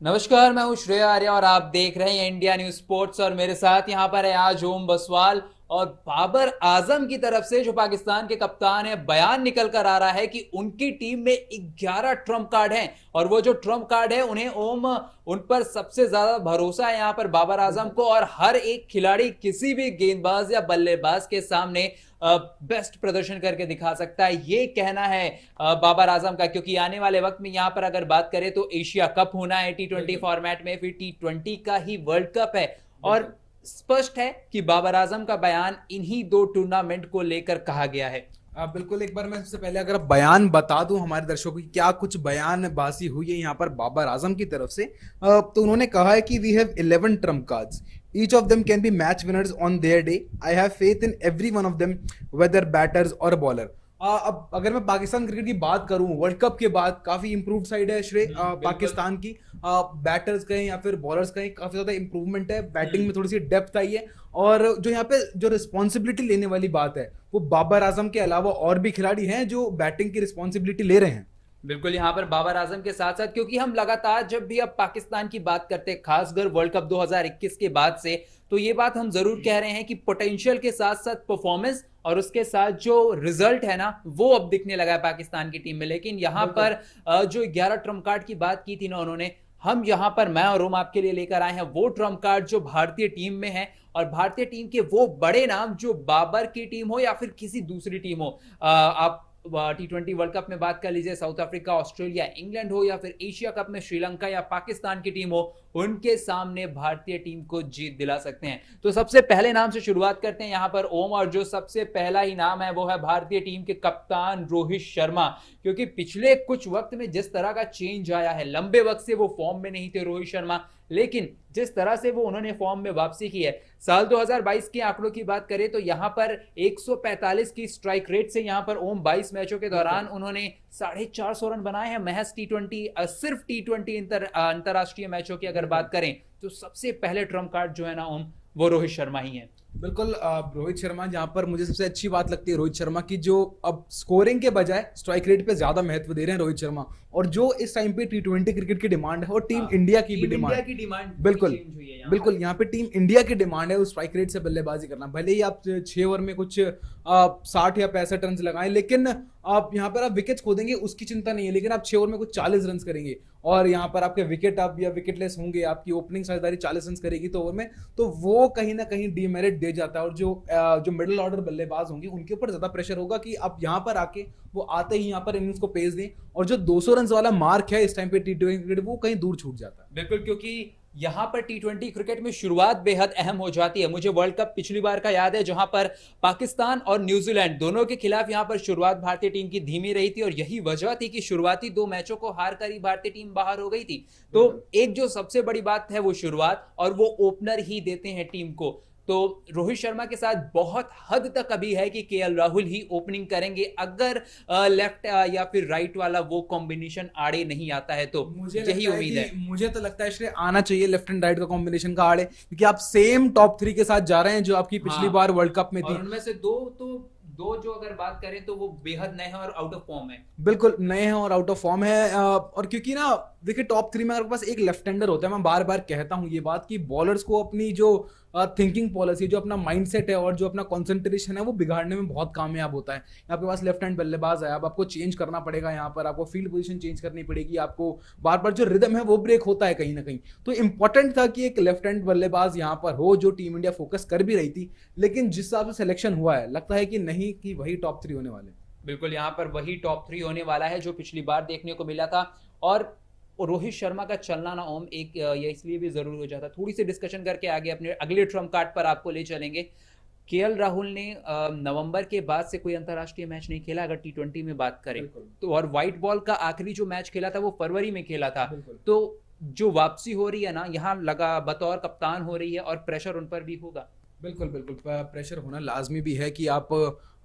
नमस्कार, मैं हूं श्रेया आर्या और आप देख रहे हैं इंडिया न्यूज स्पोर्ट्स। और मेरे साथ यहां पर है आज ओम बसवाल। और बाबर आजम की तरफ से जो पाकिस्तान के कप्तान है, बयान निकल कर आ रहा है कि उनकी टीम में 11 ट्रम्प कार्ड हैं और वो जो ट्रम्प कार्ड है उन्हें ओम उन पर सबसे ज्यादा भरोसा है यहां पर बाबर आजम को। और हर एक खिलाड़ी किसी भी गेंदबाज या बल्लेबाज के सामने बेस्ट प्रदर्शन करके दिखा सकता है, ये कहना है बाबर आजम का। क्योंकि आने वाले वक्त में यहां पर अगर बात करें तो एशिया कप होना है T20 फॉर्मेट में, फिर T20 का ही वर्ल्ड कप है। और स्पष्ट है कि बाबर आजम का बयान इन्हीं दो टूर्नामेंट को लेकर कहा गया है। बिल्कुल। एक बार मैं सबसे पहले अगर बयान बता दूं हमारे दर्शकों की क्या कुछ बयानबाजी हुई है यहाँ पर बाबर आजम की तरफ से, तो उन्होंने कहा है कि we have 11 trump cards, each of them can be match winners on their day, I have faith in every one of them whether batters और बॉलर। अब अगर मैं पाकिस्तान क्रिकेट की बात करूं, वर्ल्ड कप के बाद काफी इंप्रूव्ड साइड है श्रेय पाकिस्तान की। बैटर्स कहें या फिर बॉलर्स कहें, काफी ज्यादा इंप्रूवमेंट है, बैटिंग में थोड़ी सी डेप्थ आई है। और जो यहाँ पे जो रिस्पॉन्सिबिलिटी लेने वाली बात है, वो बाबर आजम के अलावा और भी खिलाड़ी हैं जो बैटिंग की रिस्पॉन्सिबिलिटी ले रहे हैं। बिल्कुल, यहां पर बाबर आजम के साथ साथ, क्योंकि हम लगातार जब भी अब पाकिस्तान की बात करते हैं, खासकर वर्ल्ड कप 2021 के बाद से, तो ये बात हम जरूर कह रहे हैं कि पोटेंशियल के साथ साथ परफॉर्मेंस और उसके साथ जो रिजल्ट है ना, वो अब दिखने लगा है पाकिस्तान की टीम में। लेकिन यहां पर जो 11 ट्रम्प कार्ड की बात की थी ना उन्होंने, हम यहां पर मैं और रोम आपके लिए लेकर आए हैं वो ट्रम्प कार्ड जो भारतीय टीम में है। और भारतीय टीम के वो बड़े नाम जो बाबर की टीम हो या फिर किसी दूसरी टीम हो, आप T20 वर्ल्ड कप में बात कर लीजिए, साउथ अफ्रीका, ऑस्ट्रेलिया, इंग्लैंड हो, या फिर एशिया कप में श्रीलंका या पाकिस्तान की टीम हो, उनके सामने भारतीय टीम को जीत दिला सकते हैं। तो सबसे पहले नाम से शुरुआत करते हैं यहां पर ओम, और जो सबसे पहला ही नाम है वो है भारतीय टीम के कप्तान रोहित शर्मा। क्योंकि पिछले कुछ वक्त में जिस तरह का चेंज आया है, लंबे वक्त से वो फॉर्म में नहीं थे रोहित शर्मा, लेकिन जिस तरह से वो उन्होंने फॉर्म में वापसी की है, साल 2022 के आंकड़ों की बात करें तो यहां पर 145 की स्ट्राइक रेट से यहां पर ओम 22 मैचों के दौरान उन्होंने 450 रन बनाए हैं महज T20, सिर्फ T20 अंतरराष्ट्रीय मैचों की अगर बात करें तो सबसे पहले ट्रम्प कार्ड जो है ना ओम, वो रोहित शर्मा ही है। बिल्कुल। रोहित शर्मा, जहां पर मुझे सबसे अच्छी बात लगती है रोहित शर्मा की, जो अब स्कोरिंग के बजाय स्ट्राइक रेट पे ज्यादा महत्व दे रहे हैं रोहित शर्मा। और जो इस टाइम पे T20 क्रिकेट की डिमांड है और टीम इंडिया की भी डिमांड, बिल्कुल बिल्कुल, यहाँ पे टीम इंडिया की डिमांड है उस स्ट्राइक रेट से बल्लेबाजी करना। भले ही आप 6 ओवर में कुछ 60 या 65 रन लगाएं, लेकिन आप यहाँ पर आप विकेट खो देंगे उसकी चिंता नहीं है, लेकिन आप 6 ओवर में कुछ 40 रन करेंगे और यहाँ पर आपके विकेट आप या विकेटलेस होंगे, आपकी ओपनिंग साझेदारी 40 रन करेगी तो ओवर में, तो वो कहीं ना कहीं डीमेरिट दे जाता है। और जो मिडिल ऑर्डर बल्लेबाज होंगे उनके ऊपर ज्यादा प्रेशर होगा कि आप यहाँ पर आके वो आते ही यहाँ पर इनिंग्स को पेस दें, और जो 200 रन वाला मार्क है इस टाइम पे T20 क्रिकेट, वो कहीं दूर छूट जाता है। बिल्कुल, क्योंकि यहां पर T20 क्रिकेट में शुरुआत बेहद अहम हो जाती है। मुझे वर्ल्ड कप पिछली बार का याद है जहां पर पाकिस्तान और न्यूजीलैंड दोनों के खिलाफ यहां पर शुरुआत भारतीय टीम की धीमी रही थी, और यही वजह थी कि शुरुआती 2 मैचों को हार कर ही भारतीय टीम बाहर हो गई थी। तो एक जो सबसे बड़ी बात है वो शुरुआत, और वो ओपनर ही देते हैं टीम को। तो रोहित शर्मा के साथ बहुत हद तक अभी है कि केएल राहुल ही ओपनिंग करेंगे, अगर लेफ्ट या फिर राइट वाला वो कॉम्बिनेशन आड़े नहीं आता है तो। यही उम्मीद है। मुझे तो लगता है इसलिए आना चाहिए लेफ्ट एंड राइट का कॉम्बिनेशन का आड़े, क्योंकि आप सेम टॉप 3 के साथ जा रहे हैं जो आपकी पिछली बार वर्ल्ड कप में थी। और उनमें से दो जो अगर बात करें तो वो बेहद नए हैं और आउट ऑफ फॉर्म है। बिल्कुल नए हैं और आउट ऑफ फॉर्म है। और क्योंकि ना देखिए, टॉप 3 में अगर पास एक लेफ्ट हैंडर होता है, मैं बार बार कहता हूं ये बात कि बॉलर्स को अपनी जो थिंकिंग पॉलिसी, जो अपना माइंडसेट है और जो अपना कंसंट्रेशन है, वो बिगाड़ने में बहुत कामयाब होता है। आपके पास लेफ्ट हैंड बल्लेबाज है, अब आपको चेंज करना पड़ेगा, यहाँ पर आपको फील्ड पोजीशन चेंज करनी पड़ेगी, आपको बार बार जो रिदम है वो ब्रेक होता है कहीं ना कहीं। तो इंपॉर्टेंट था कि एक लेफ्ट हैंड बल्लेबाज यहाँ पर हो, जो टीम इंडिया फोकस कर भी रही थी। लेकिन जिस हिसाब से सिलेक्शन हुआ है, लगता है कि नहीं, कि वही टॉप 3 होने वाले। बिल्कुल, यहाँ पर वही टॉप 3 होने वाला है जो पिछली बार देखने को मिला था। और रोहित शर्मा का चलना ना ओम, एक ये इसलिए भी जरूरी हो जाता, थोड़ी सी डिस्कशन करके आगे अपने अगले ट्रम्प कार्ड पर आपको ले चलेंगे। केएल राहुल ने नवंबर के बाद से कोई अंतरराष्ट्रीय मैच नहीं खेला अगर T20 में बात करें तो, और व्हाइट बॉल का आखिरी जो मैच खेला था वो फरवरी में खेला था। तो जो वापसी हो रही है ना, यहाँ लगा बतौर कप्तान हो रही है और प्रेशर उन पर भी होगा। बिल्कुल बिल्कुल, प्रेशर होना लाजमी भी है कि आप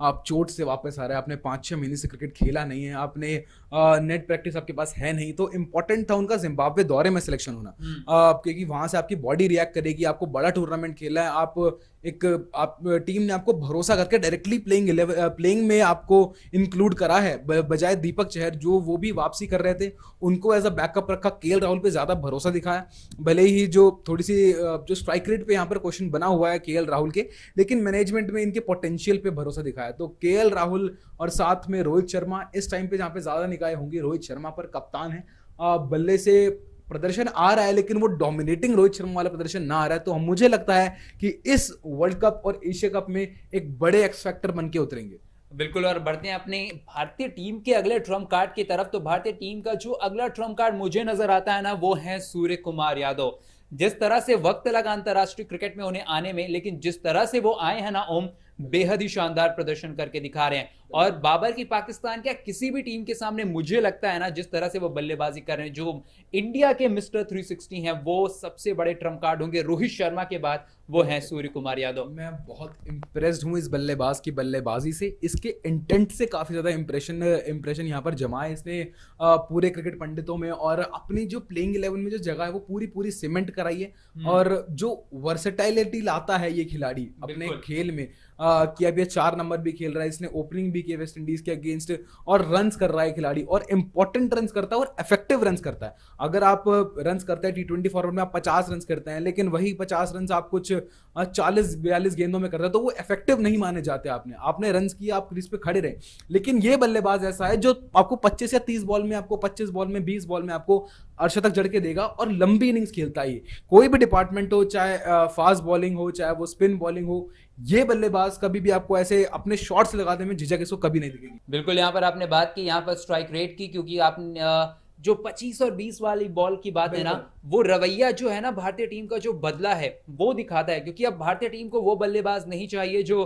आप चोट से वापस आ रहे हैं, आपने 5-6 महीने से क्रिकेट खेला नहीं है, आपने नेट प्रैक्टिस आपके पास है नहीं, तो इंपॉर्टेंट था उनका जिम्बाब्वे दौरे में सिलेक्शन होना, क्योंकि वहां से आपकी बॉडी रिएक्ट करेगी, आपको बड़ा टूर्नामेंट खेला है, आप टीम ने आपको भरोसा करके डायरेक्टली प्लेइंग में आपको इंक्लूड करा है, बजाय दीपक चहर जो वो भी वापसी कर रहे थे, उनको एज अ बैकअप रखा, केएल राहुल पे ज्यादा भरोसा दिखाया। भले ही जो थोड़ी सी जो स्ट्राइक रेट पे यहाँ पर क्वेश्चन बना हुआ है केएल राहुल के, लेकिन मैनेजमेंट में इनके पोटेंशियल पे भरोसा दिखाया। तो केएल राहुल और साथ में रोहित शर्मा इस टाइम पे जहाँ पे ज्यादा निगाहें होंगी रोहित शर्मा पर, कप्तान है, बल्ले से प्रदर्शन आ रहा है लेकिन वो डोमिनेटिंग रोहित शर्मा वाला प्रदर्शन ना आ रहा है, तो मुझे लगता है कि इस वर्ल्ड कप और एशिया कप में एक बड़े एक्स फैक्टर बन के उतरेंगे। बिल्कुल। और बढ़ते हैं अपने भारतीय टीम के अगले ट्रम्प कार्ड की तरफ। तो भारतीय टीम का जो अगला ट्रम्प कार्ड मुझे नजर आता है ना, वो है सूर्य कुमार यादव। जिस तरह से वक्त लगा अंतरराष्ट्रीय क्रिकेट में उन्हें आने में, लेकिन जिस तरह से वो आए हैं ना ओम, बेहद ही शानदार प्रदर्शन करके दिखा रहे हैं। और बाबर की पाकिस्तान क्या किसी भी टीम के सामने मुझे लगता है ना, जिस तरह से वो बल्लेबाजी कर रहे हैं, जो इंडिया के मिस्टर 360 हैं, वो सबसे बड़े ट्रम्प कार्ड होंगे रोहित शर्मा के बाद, वो हैं सूर्य कुमार यादव। मैं बहुत इंप्रेस्ड हूं इस बल्लेबाज की बल्लेबाजी से, इसके इंटेंट से काफी ज्यादा इंप्रेशन यहाँ पर जमा है इसने पूरे क्रिकेट पंडितों में, और अपनी जो प्लेइंग 11 में जो जगह है वो पूरी सीमेंट कराई है। और जो वर्सेटाइलिटी लाता है ये खिलाड़ी अपने खेल में, कि अब ये 4 नंबर भी खेल रहा है, इसने ओपनिंग भी की वेस्ट इंडीज के अगेंस्ट, और रन्स कर रहा है खिलाड़ी, और इंपॉर्टेंट रन्स करता है और इफेक्टिव रन्स करता है। अगर आप रन्स करते हैं T20 फॉर्मेट में, आप 50 रन्स करते हैं, लेकिन वही 50 रन्स आप कुछ 40-42 गेंदों में करते हैं, तो वो इफेक्टिव नहीं माने जाते। आपने रन्स किया, आप क्रीज पे खड़े रहे। लेकिन ये बल्लेबाज ऐसा है जो आपको 25 या 30 बॉल में, आपको 25 बॉल में, 20 बॉल में आपको अर्शतक जड़ के देगा, और लंबी इनिंग्स खेलता है। कोई भी डिपार्टमेंट हो, चाहे फास्ट बॉलिंग हो, चाहे वो स्पिन बॉलिंग हो, ये बल्लेबाज कभी भी आपको ऐसे अपने शॉट्स लगाने में झिझक इसको कभी नहीं दिखेगी। बिल्कुल। यहाँ पर आपने बात की यहाँ पर स्ट्राइक रेट की, क्योंकि आपने जो 25 और 20 वाली बॉल की बात है ना, वो रवैया जो है ना भारतीय टीम का जो बदला है वो दिखाता है। क्योंकि अब भारतीय टीम को वो बल्लेबाज नहीं चाहिए जो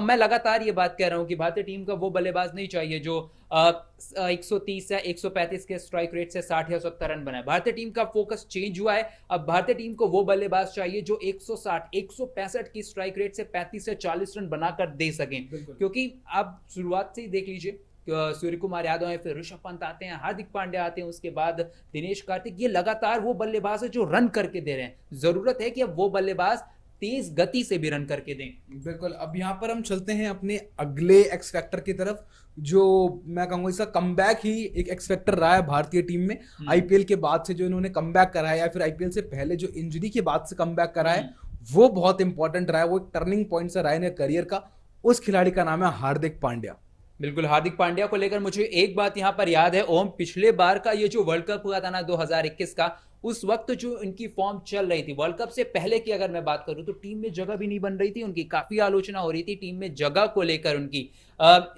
मैं लगातार ये बात कह रहा हूं कि भारतीय टीम का वो बल्लेबाज नहीं चाहिए जो 130 या 135 के स्ट्राइक रेट से 60 या 70 रन बनाए। भारतीय टीम का फोकस चेंज हुआ है। अब भारतीय टीम को वो बल्लेबाज चाहिए जो 160 165 की स्ट्राइक रेट से 35 से 40 रन बनाकर दे सकें। क्योंकि आप शुरुआत से ही देख लीजिए, सूर्य कुमार यादव है, फिर ऋषभ पंत आते हैं, हार्दिक पांड्या आते हैं, उसके बाद दिनेश कार्तिक, ये लगातार वो बल्लेबाज है जो रन करके दे रहे हैं। जरूरत है कि अब वो बल्लेबाज तेज गति से भी रन करके दें। बिल्कुल। अब यहाँ पर हम चलते हैं अपने अगले एक्स फैक्टर की तरफ, जो मैं कहूंगा इसका कमबैक ही एक एक्स फैक्टर रहा है भारतीय टीम में। आईपीएल के बाद से जो इन्होंने कमबैक करा है, या फिर आईपीएल से पहले जो इंजरी के बाद से कमबैक करा है, वो बहुत इंपॉर्टेंट रहा है, वो एक टर्निंग पॉइंट सा रहा है करियर का। उस खिलाड़ी का नाम है हार्दिक पांड्या। बिल्कुल। हार्दिक पांड्या को लेकर मुझे एक बात यहां पर याद है ओम, पिछले बार का ये जो वर्ल्ड कप हुआ था ना 2021 का, उस वक्त जो इनकी फॉर्म चल रही थी, वर्ल्ड कप से पहले की अगर मैं बात करूं तो टीम में जगह भी नहीं बन रही थी उनकी, काफी आलोचना हो रही थी टीम में जगह को लेकर उनकी।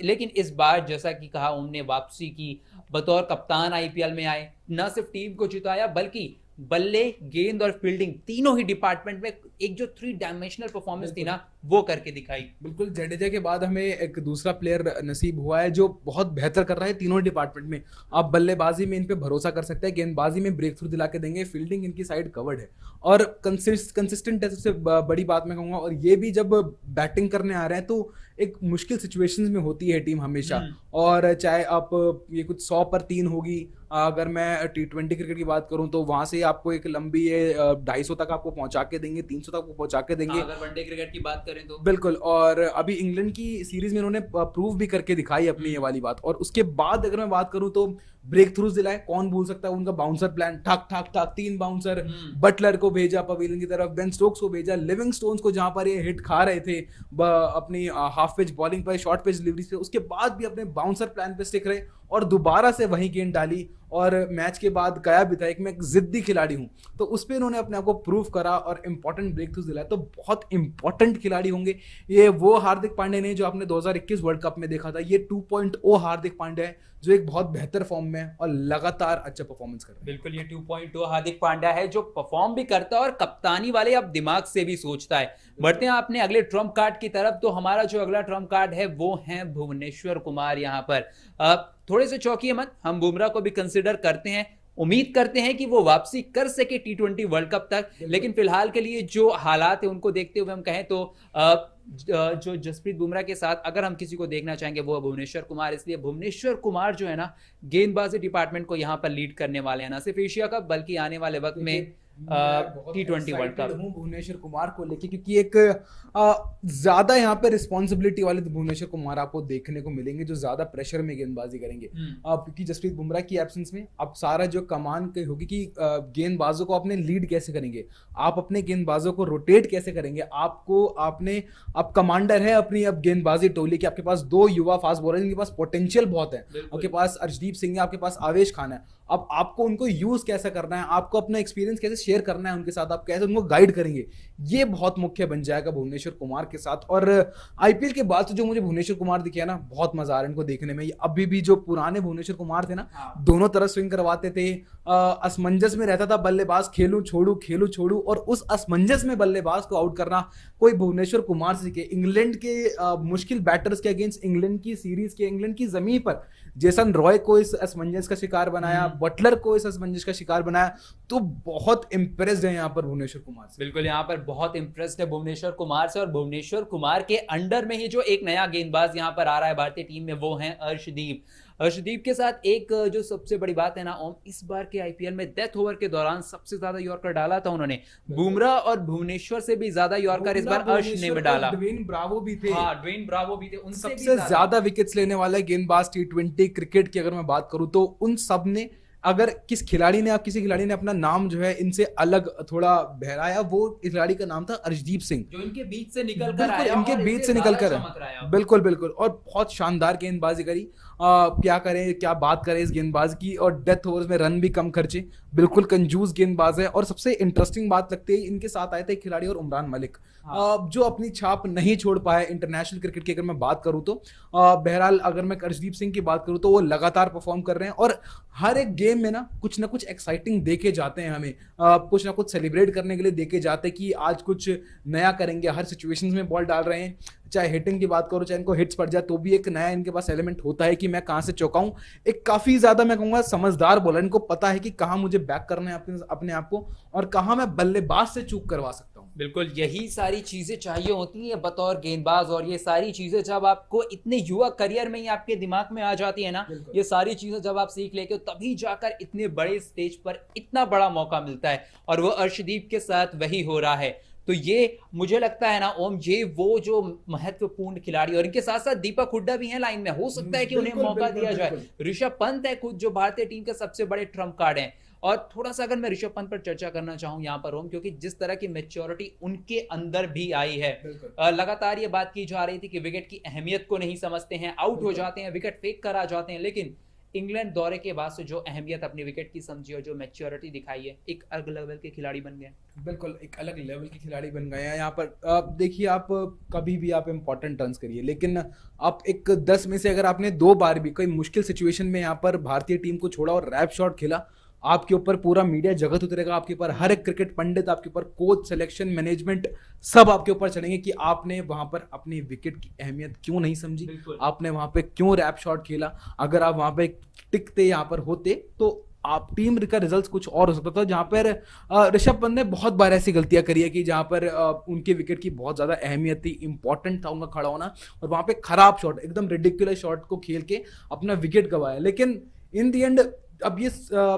लेकिन इस बार जैसा कि कहा उन्होंने, वापसी की, बतौर कप्तान आईपीएल में आए, न सिर्फ टीम को जिताया बल्कि बल्ले, गेंद और फील्डिंग तीनों ही डिपार्टमेंट में एक जो 3 डायमेंशनल परफॉर्मेंस थी ना, वो करके दिखाई। बिल्कुल। जडेजा के बाद हमें एक दूसरा प्लेयर नसीब हुआ है जो बहुत बेहतर कर रहा है तीनों डिपार्टमेंट में। आप बल्लेबाजी में इन पे भरोसा कर सकते हैं, गेंदबाजी में ब्रेक थ्रू दिला के देंगे, फील्डिंग इनकी साइड कवर्ड है, और कंसिस्टेंट है सबसे बड़ी बात मैं कहूंगा। और ये भी जब बैटिंग करने आ रहे हैं तो एक मुश्किल सिचुएशंस में होती है टीम हमेशा, और चाहे आप ये कुछ 100 पर 3 होगी, अगर मैं T20 क्रिकेट की बात करूं तो वहां से आपको एक लंबी 250 तक आपको पहुंचा के देंगे, 300 तक पहुंचा के देंगे, अगर वनडे क्रिकेट की बात करें तो। बिल्कुल। और अभी इंग्लैंड की सीरीज में इन्होंने प्रूव भी करके दिखाई अपनी ये वाली बात। और उसके बाद अगर मैं बात करूं तो ब्रेक थ्रूज दिलाए, कौन भूल सकता है उनका बाउंसर प्लान, ठक ठक ठक 3 बाउंसर, बटलर को भेजा पवेलियन की तरफ, बेन स्टोक्स को भेजा, लिविंगस्टोन्स को जहां पर ये हिट खा रहे थे अपनी हाफ पिच बॉलिंग पर, शॉर्ट पिच डिलीवरी पे, उसके बाद भी अपने बाउंसर प्लान पे स्टिक रहे और दोबारा से वही गेंद डाली। और मैच के बाद गया भी था एक, मैं एक जिद्दी खिलाड़ी हूं, तो उस पर इन्होंने अपने आप को प्रूव करा और इंपॉर्टेंट ब्रेक थ्रूज दिलाया। तो बहुत इंपॉर्टेंट खिलाड़ी होंगे ये। वो हार्दिक पांड्या ने जो आपने 2021 वर्ल्ड कप में देखा था, ये 2.0 हार्दिक पांड्या है जो एक बहुत बेहतर फॉर्म में है और लगातार अच्छा परफॉर्मेंस कर रहा है। बिल्कुल, ये 2.2 हार्दिक पांड्या है जो परफॉर्म भी करता है और कप्तानी वाले अब दिमाग से भी सोचता है। बढ़ते हैं अपने अगले ट्रम्प कार्ड की तरफ। तो हमारा जो अगला ट्रम्प कार्ड है वो है भुवनेश्वर कुमार। यहाँ पर थोड़े से चौंकिए मत, हम बुमराह को भी कंसिडर करते हैं, उम्मीद करते हैं कि वो वापसी कर सके T20 वर्ल्ड कप तक। लेकिन फिलहाल के लिए जो हालात है उनको देखते हुए हम कहें तो जो जसप्रीत बुमराह के साथ अगर हम किसी को देखना चाहेंगे वो है भुवनेश्वर कुमार, इसलिए भुवनेश्वर कुमार जो है ना गेंदबाजी डिपार्टमेंट को यहाँ पर लीड करने वाले हैं, ना सिर्फ एशिया कप बल्कि आने वाले वक्त में T20 वर्ल्ड कप। हूँ भुवनेश्वर कुमार को लेके, क्योंकि एक ज्यादा यहाँ पे रिस्पॉन्सिबिलिटी वाले भुवनेश्वर कुमार आपको देखने को मिलेंगे, जो ज्यादा प्रेशर में गेंदबाजी करेंगे। क्योंकि जसप्रीत बुमराह की एब्सेंस में अब सारा जो कमान की होगी कि गेंदबाजों को अपने लीड कैसे करेंगे, आप अपने गेंदबाजों को रोटेट कैसे करेंगे, आप कमांडर है अपनी अब गेंदबाजी टोली की, आपके पास 2 युवा फास्ट बॉलर जिनके पास पोटेंशियल बहुत है, आपके पास अर्शदीप सिंह है, आपके पास आवेश खान है। अब आपको उनको यूज कैसे करना है, आपको अपना एक्सपीरियंस कैसे शेयर करना है उनके साथ, आप कैसे उनको गाइड करेंगे, ये बहुत मुख्य बन जाएगा भुवनेश्वर कुमार के साथ। और आईपीएल के बाद जो मुझे भुवनेश्वर कुमार दिखे ना, बहुत मजा आ रहा है इनको देखने में। अभी भी जो पुराने भुवनेश्वर कुमार थे ना, दोनों तरफ स्विंग करवाते थे, असमंजस में रहता था बल्लेबाज, खेलूं छोड़ू, और उस असमंजस में बल्लेबाज को आउट करना कोई भुवनेश्वर कुमार से सीखे। इंग्लैंड के मुश्किल बैटर्स के अगेंस्ट, इंग्लैंड की सीरीज के, इंग्लैंड की जमीन पर जेसन रॉय को इस असमंजस का शिकार बनाया, बटलर को इस असमंजस का शिकार बनाया, तो बहुत इंप्रेस्ड है यहाँ पर भुवनेश्वर कुमार से। बिल्कुल, यहाँ पर बहुत इंप्रेस्ड है भुवनेश्वर कुमार से। और भुवनेश्वर कुमार के अंडर में ही जो एक नया गेंदबाज यहाँ पर आ रहा है भारतीय टीम में, वो है अर्शदीप। अर्शदीप के साथ एक जो सबसे बड़ी बात है ना ओम, इस बार के आईपीएल में डेथ ओवर के दौरान सबसे ज्यादा यॉर्कर डाला था उन्होंने, बुमराह और भुवनेश्वर से भी ज्यादा यॉर्कर इस बार अर्श ने डाला। ड्वेन ब्रावो भी थे, ड्वेन ब्रावो भी थे, उनसे सबसे ज्यादा विकेट्स लेने वाले गेंदबाज T20 क्रिकेट की अगर मैं बात करूं तो उन सब ने, अगर किसी खिलाड़ी ने अपना नाम जो है इनसे अलग थोड़ा बहराया, वो खिलाड़ी का नाम था अर्शदीप सिंह, जो इनके बीच से निकल कर आया, इनके बीच से निकल कर बिल्कुल, और बहुत शानदार गेंदबाजी करी। क्या बात करें इस गेंदबाज की, और डेथ ओवर्स में रन भी कम खर्चे, बिल्कुल कंजूस गेंदबाज है। और सबसे इंटरेस्टिंग बात लगती है, इनके साथ आए थे खिलाड़ी और उमरान मलिक, जो अपनी छाप नहीं छोड़ पाए इंटरनेशनल क्रिकेट की अगर मैं बात करूं तो। बहरहाल अगर मैं अर्शदीप सिंह की बात करूं तो वो लगातार परफॉर्म कर रहे हैं, और हर एक गेम में ना कुछ एक्साइटिंग देके जाते हैं हमें, कुछ ना कुछ सेलिब्रेट करने के लिए देके जाते हैं कि आज कुछ नया करेंगे। हर सिचुएशंस में बॉल डाल रहे हैं, चाहे हिटिंग की बात करो, चाहे इनको हिट्स पड़ जाए तो भी एक नया इनके पास एलिमेंट होता है कि मैं कहां से चौंकाऊं। एक काफी ज्यादा मैं कहूंगा समझदार बॉलर, इनको पता है कि कहां मुझे बैक करना है अपने आप को, और कहां मैं बल्लेबाज से चूक करवा सकता हूं। बिल्कुल, यही सारी चीजें चाहिए होती हैं बतौर गेंदबाज, और ये सारी चीजें जब आपको इतने युवा करियर में ही आपके दिमाग में आ जाती है ना, ये सारी चीजें जब आप सीख लेके तभी जाकर इतने बड़े स्टेज पर इतना बड़ा मौका मिलता है, और वो अर्शदीप के साथ वही हो रहा है। तो ये मुझे लगता है ना ओम, ये वो जो महत्वपूर्ण खिलाड़ी, और इनके साथ साथ दीपक हुड्डा भी हैं लाइन में, हो सकता है कि उन्हें मौका दिया जाए। ऋषभ पंत है खुद, जो भारतीय टीम के सबसे बड़े ट्रम्प कार्ड हैं। और थोड़ा सा अगर मैं ऋषभ पंत पर चर्चा करना चाहूं यहाँ पर ओम, क्योंकि जिस तरह की मैच्योरिटी उनके अंदर भी आई है, लगातार ये बात की जा रही थी कि विकेट की अहमियत को नहीं समझते हैं, आउट हो जाते हैं, विकेट फेंक कर आ जाते हैं, लेकिन इंग्लैंड दौरे के बाद से जो अहमियत अपनी विकेट की समझी और जो मैच्योरिटी दिखाई है, एक अलग लेवल के खिलाड़ी बन गए। बिल्कुल, एक अलग लेवल के खिलाड़ी बन गए हैं यहाँ पर। देखिए, आप कभी भी आप इंपॉर्टेंट रन्स करिए, लेकिन आप एक 10 में से अगर आपने 2 बार भी कोई मुश्किल सिचुएशन में यहाँ पर भारतीय टीम को छोड़ा और रैप शॉट खेला, आपके ऊपर पूरा मीडिया जगत उतरेगा, आपके ऊपर हर एक क्रिकेट पंडित, आपके ऊपर कोच, सिलेक्शन, मैनेजमेंट, सब आपके ऊपर चलेंगे कि आपने वहां पर अपनी विकेट की अहमियत क्यों नहीं समझी, आपने वहां पे क्यों रैप शॉट खेला। अगर आप वहां पे टिकते यहाँ पर होते तो आप टीम का रिजल्ट कुछ और हो सकता था। जहां पर ऋषभ पंत ने बहुत बार ऐसी गलतियां करी है कि जहां पर उनके विकेट की बहुत ज्यादा अहमियत थी, इंपॉर्टेंट था उनका खड़ा होना, और वहां पे खराब शॉट, एकदम रिडिकुलस शॉट को खेल के अपना विकेट गंवाया। लेकिन इन दी एंड अब ये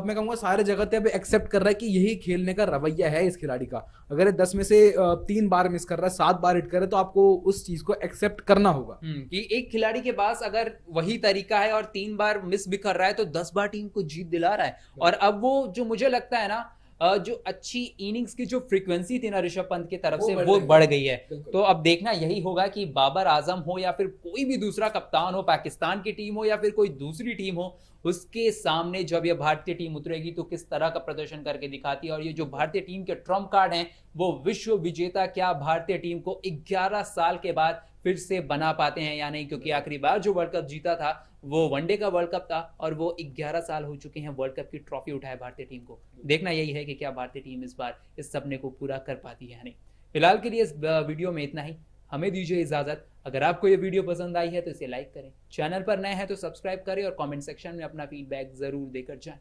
मैं कहूंगा सारे जगत अब एक्सेप्ट कर रहा है कि यही खेलने का रवैया है इस खिलाड़ी का। अगर 10 में से 3 बार मिस कर रहा है, 7 बार हिट कर रहा है, तो आपको उस चीज को एक्सेप्ट करना होगा कि एक खिलाड़ी के पास अगर वही तरीका है और 3 बार मिस भी कर रहा है तो 10 बार टीम को जीत दिला रहा है। और अब वो जो मुझे लगता है ना, जो अच्छी इनिंग्स की जो फ्रीक्वेंसी थी ना ऋषभ पंत की तरफ से, वो बढ़ गई है। तो अब देखना यही होगा कि बाबर आजम हो या फिर कोई भी दूसरा कप्तान हो, पाकिस्तान की टीम हो या फिर कोई दूसरी टीम हो, उसके सामने जब ये भारतीय टीम उतरेगी तो किस तरह का प्रदर्शन करके दिखाती है। और ये जो भारतीय टीम के ट्रम्प कार्ड हैं, वो विश्व विजेता क्या भारतीय टीम को 11 साल के बाद फिर से बना पाते हैं या नहीं, क्योंकि आखिरी बार जो वर्ल्ड कप जीता था वो वनडे का वर्ल्ड कप था, और वो 11 साल हो चुके हैं वर्ल्ड कप की ट्रॉफी उठाए भारतीय टीम को। देखना यही है कि क्या भारतीय टीम इस बार इस सपने को पूरा कर पाती है या नहीं। फिलहाल के लिए इस वीडियो में इतना ही, हमें दीजिए इजाजत। अगर आपको ये वीडियो पसंद आई है तो इसे लाइक करें, चैनल पर नए हैं तो सब्सक्राइब करें, और कमेंट सेक्शन में अपना फीडबैक जरूर देकर जाएं।